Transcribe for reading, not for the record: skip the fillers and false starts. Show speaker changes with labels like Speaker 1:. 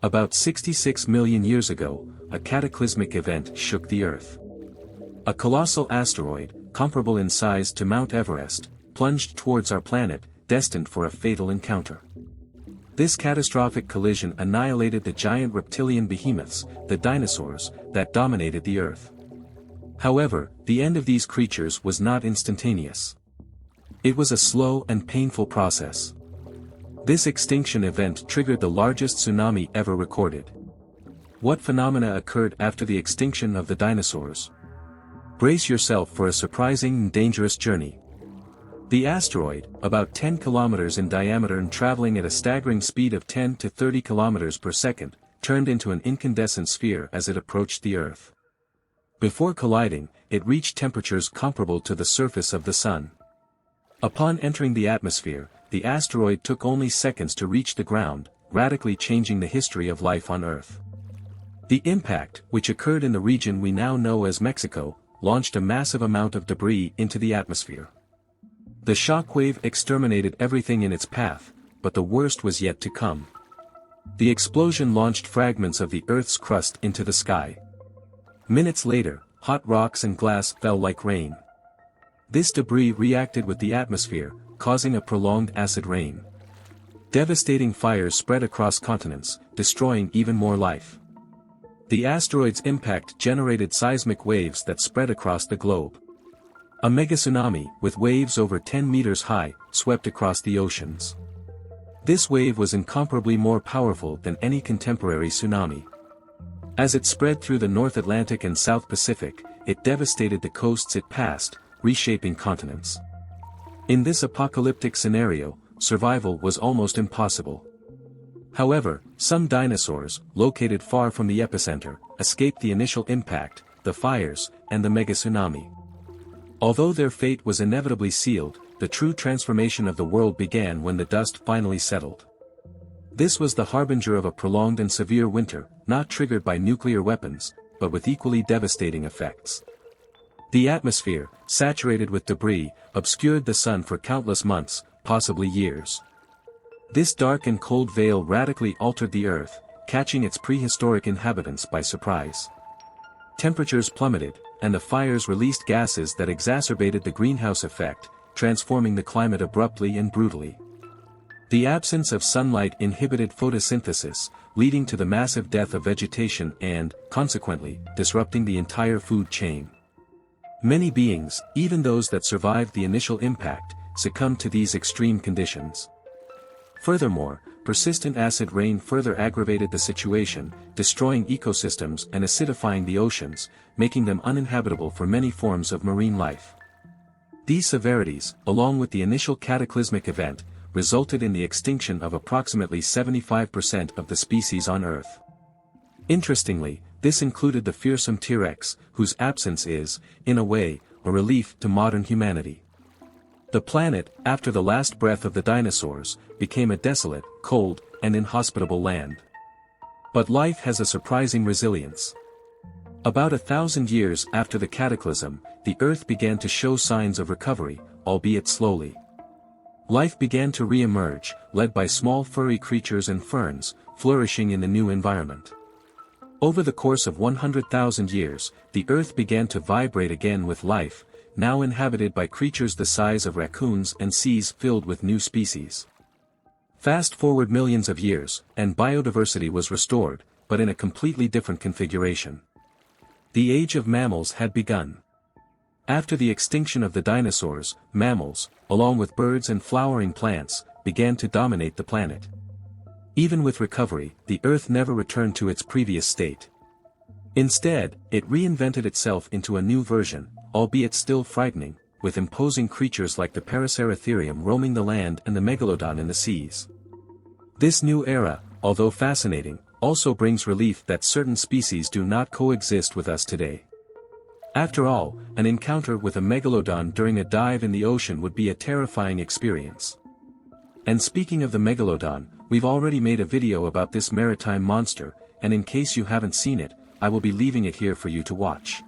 Speaker 1: About 66 million years ago, a cataclysmic event shook the Earth. A colossal asteroid, comparable in size to Mount Everest, plunged towards our planet, destined for a fatal encounter. This catastrophic collision annihilated the giant reptilian behemoths, the dinosaurs, that dominated the Earth. However, the end of these creatures was not instantaneous. It was a slow and painful process. This extinction event triggered the largest tsunami ever recorded. What phenomena occurred after the extinction of the dinosaurs? Brace yourself for a surprising and dangerous journey. The asteroid, about 10 kilometers in diameter and traveling at a staggering speed of 10 to 30 kilometers per second, turned into an incandescent sphere as it approached the Earth. Before colliding, it reached temperatures comparable to the surface of the Sun. Upon entering the atmosphere, the asteroid took only seconds to reach the ground, radically changing the history of life on Earth. The impact, which occurred in the region we now know as Mexico, launched a massive amount of debris into the atmosphere. The shockwave exterminated everything in its path, but the worst was yet to come. The explosion launched fragments of the Earth's crust into the sky. Minutes later, hot rocks and glass fell like rain. This debris reacted with the atmosphere, causing a prolonged acid rain. Devastating fires spread across continents, destroying even more life. The asteroid's impact generated seismic waves that spread across the globe. A megatsunami, with waves over 10 meters high, swept across the oceans. This wave was incomparably more powerful than any contemporary tsunami. As it spread through the North Atlantic and South Pacific, it devastated the coasts it passed, reshaping continents. In this apocalyptic scenario, survival was almost impossible. However, some dinosaurs, located far from the epicenter, escaped the initial impact, the fires, and the megatsunami. Although their fate was inevitably sealed, the true transformation of the world began when the dust finally settled. This was the harbinger of a prolonged and severe winter, not triggered by nuclear weapons, but with equally devastating effects. The atmosphere, saturated with debris, obscured the sun for countless months, possibly years. This dark and cold veil radically altered the Earth, catching its prehistoric inhabitants by surprise. Temperatures plummeted, and the fires released gases that exacerbated the greenhouse effect, transforming the climate abruptly and brutally. The absence of sunlight inhibited photosynthesis, leading to the massive death of vegetation and, consequently, disrupting the entire food chain. Many beings, even those that survived the initial impact, succumbed to these extreme conditions. Furthermore, persistent acid rain further aggravated the situation, destroying ecosystems and acidifying the oceans, making them uninhabitable for many forms of marine life. These severities, along with the initial cataclysmic event, resulted in the extinction of approximately 75% of the species on Earth. Interestingly, this included the fearsome T-Rex, whose absence is, in a way, a relief to modern humanity. The planet, after the last breath of the dinosaurs, became a desolate, cold, and inhospitable land. But life has a surprising resilience. About 1,000 years after the cataclysm, the Earth began to show signs of recovery, albeit slowly. Life began to re-emerge, led by small furry creatures and ferns, flourishing in the new environment. Over the course of 100,000 years, the Earth began to vibrate again with life, now inhabited by creatures the size of raccoons and seas filled with new species. Fast forward millions of years, and biodiversity was restored, but in a completely different configuration. The age of mammals had begun. After the extinction of the dinosaurs, mammals, along with birds and flowering plants, began to dominate the planet. Even with recovery, the Earth never returned to its previous state. Instead, it reinvented itself into a new version, albeit still frightening, with imposing creatures like the Paraceratherium roaming the land and the Megalodon in the seas. This new era, although fascinating, also brings relief that certain species do not coexist with us today. After all, an encounter with a Megalodon during a dive in the ocean would be a terrifying experience. And speaking of the Megalodon, we've already made a video about this maritime monster, and in case you haven't seen it, I will be leaving it here for you to watch.